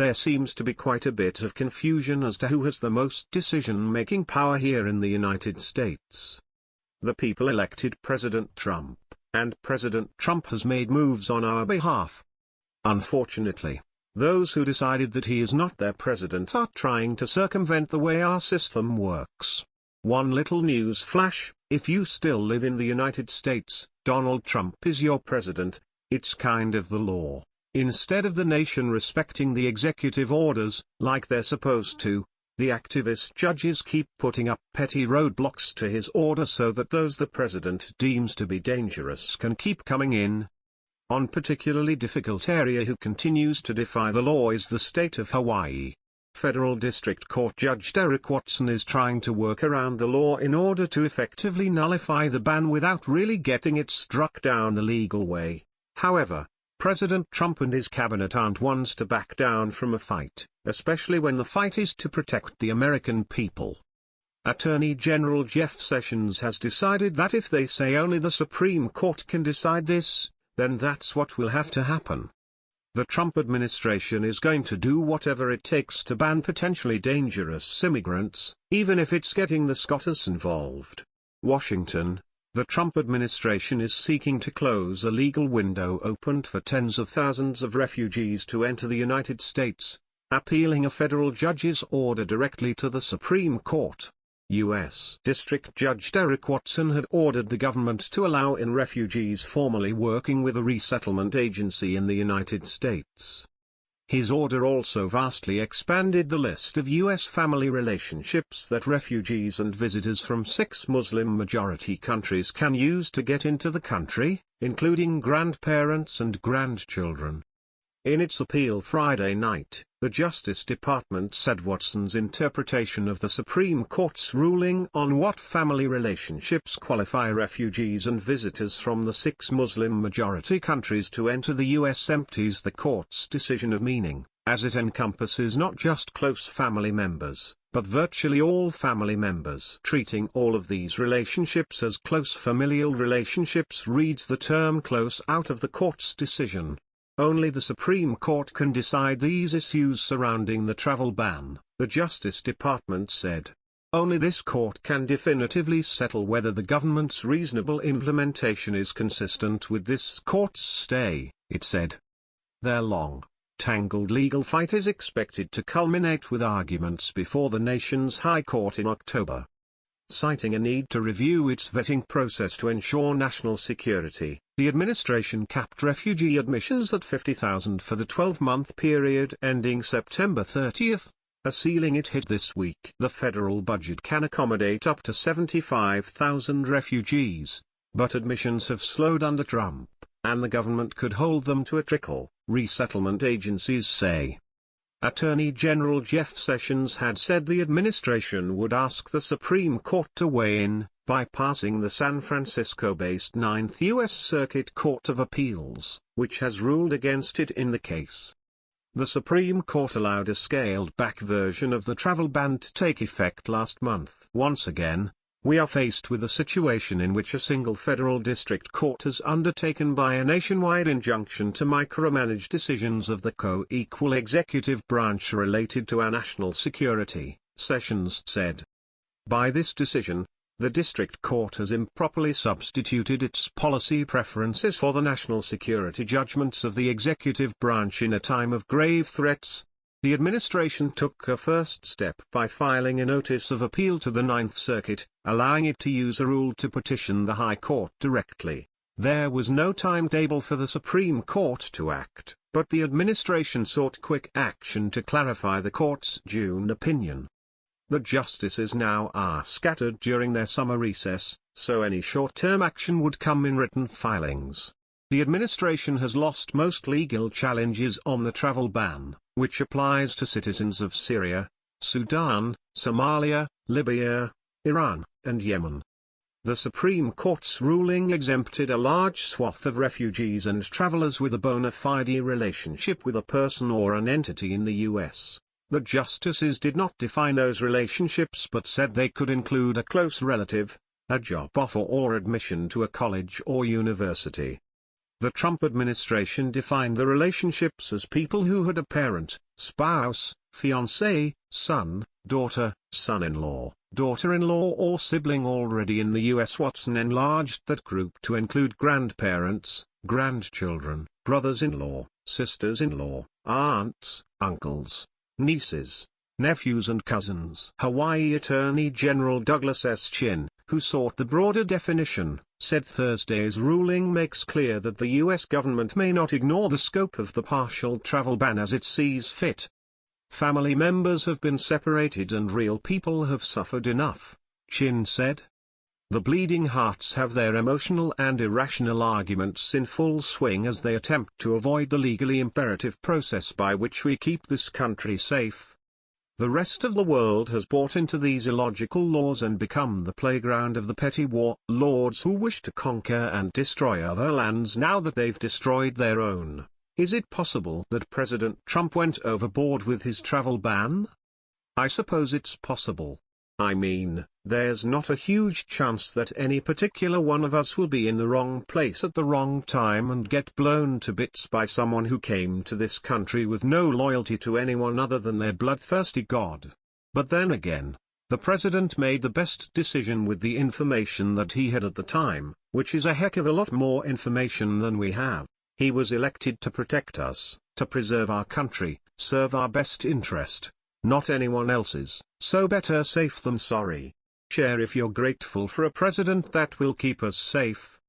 there seems to be quite a bit of confusion as to who has the most decision-making power here in the United States. The people elected President Trump, and President Trump has made moves on our behalf. Unfortunately, those who decided that he is not their president are trying to circumvent the way our system works. One little news flash: if you still live in the United States, Donald Trump is your president. It's kind of the law. Instead of the nation respecting the executive orders, like they're supposed to, the activist judges keep putting up petty roadblocks to his order so that those the president deems to be dangerous can keep coming in. One particularly difficult area who continues to defy the law is the state of Hawaii. Federal District Court Judge Derek Watson is trying to work around the law in order to effectively nullify the ban without really getting it struck down the legal way. However, President Trump and his cabinet aren't ones to back down from a fight, especially when the fight is to protect the American people. Attorney General Jeff Sessions has decided that if they say only the Supreme Court can decide this, then that's what will have to happen. The Trump administration is going to do whatever it takes to ban potentially dangerous immigrants, even if it's getting the Scots involved. Washington. The Trump administration is seeking to close a legal window opened for tens of thousands of refugees to enter the United States, appealing a federal judge's order directly to the Supreme Court. U.S. District Judge Derek Watson had ordered the government to allow in refugees formerly working with a resettlement agency in the United States. His order also vastly expanded the list of U.S. family relationships that refugees and visitors from 6 Muslim-majority countries can use to get into the country, including grandparents and grandchildren. In its appeal Friday night, the Justice Department said Watson's interpretation of the Supreme Court's ruling on what family relationships qualify refugees and visitors from the 6 Muslim-majority countries to enter the U.S. empties the court's decision of meaning, as it encompasses not just close family members, but virtually all family members. Treating all of these relationships as close familial relationships reads the term close out of the court's decision. Only the Supreme Court can decide these issues surrounding the travel ban, the Justice Department said. Only this court can definitively settle whether the government's reasonable implementation is consistent with this court's stay, it said. Their long, tangled legal fight is expected to culminate with arguments before the nation's High Court in October. Citing a need to review its vetting process to ensure national security, the administration capped refugee admissions at 50,000 for the 12-month period ending September 30, a ceiling it hit this week. The federal budget can accommodate up to 75,000 refugees, but admissions have slowed under Trump, and the government could hold them to a trickle, resettlement agencies say. Attorney General Jeff Sessions had said the administration would ask the Supreme Court to weigh in, bypassing the San Francisco-based 9th U.S. Circuit Court of Appeals, which has ruled against it in the case. The Supreme Court allowed a scaled-back version of the travel ban to take effect last month. Once again, we are faced with a situation in which a single federal district court has undertaken by a nationwide injunction to micromanage decisions of the co-equal executive branch related to our national security, Sessions said. By this decision, the district court has improperly substituted its policy preferences for the national security judgments of the executive branch in a time of grave threats. The administration took a first step by filing a notice of appeal to the 9th Circuit, allowing it to use a rule to petition the High Court directly. There was no timetable for the Supreme Court to act, but the administration sought quick action to clarify the court's June opinion. The justices now are scattered during their summer recess, so any short-term action would come in written filings. The administration has lost most legal challenges on the travel ban, which applies to citizens of Syria, Sudan, Somalia, Libya, Iran, and Yemen. The Supreme Court's ruling exempted a large swath of refugees and travelers with a bona fide relationship with a person or an entity in the U.S. The justices did not define those relationships but said they could include a close relative, a job offer or admission to a college or university. The Trump administration defined the relationships as people who had a parent, spouse, fiancé, son, daughter, son-in-law, daughter-in-law or sibling already in the US. Watson enlarged that group to include grandparents, grandchildren, brothers-in-law, sisters-in-law, aunts, uncles, nieces, nephews and cousins. Hawaii Attorney General Douglas S. Chin, who sought the broader definition, said Thursday's ruling makes clear that the U.S. government may not ignore the scope of the partial travel ban as it sees fit. Family members have been separated and real people have suffered enough, Chin said. The bleeding hearts have their emotional and irrational arguments in full swing as they attempt to avoid the legally imperative process by which we keep this country safe. The rest of the world has bought into these illogical laws and become the playground of the petty war lords who wish to conquer and destroy other lands now that they've destroyed their own. Is it possible that President Trump went overboard with his travel ban? I suppose it's possible. I mean, there's not a huge chance that any particular one of us will be in the wrong place at the wrong time and get blown to bits by someone who came to this country with no loyalty to anyone other than their bloodthirsty God. But then again, the president made the best decision with the information that he had at the time, which is a heck of a lot more information than we have. He was elected to protect us, to preserve our country, serve our best interest, not anyone else's, so better safe than sorry. Share if you're grateful for a president that will keep us safe.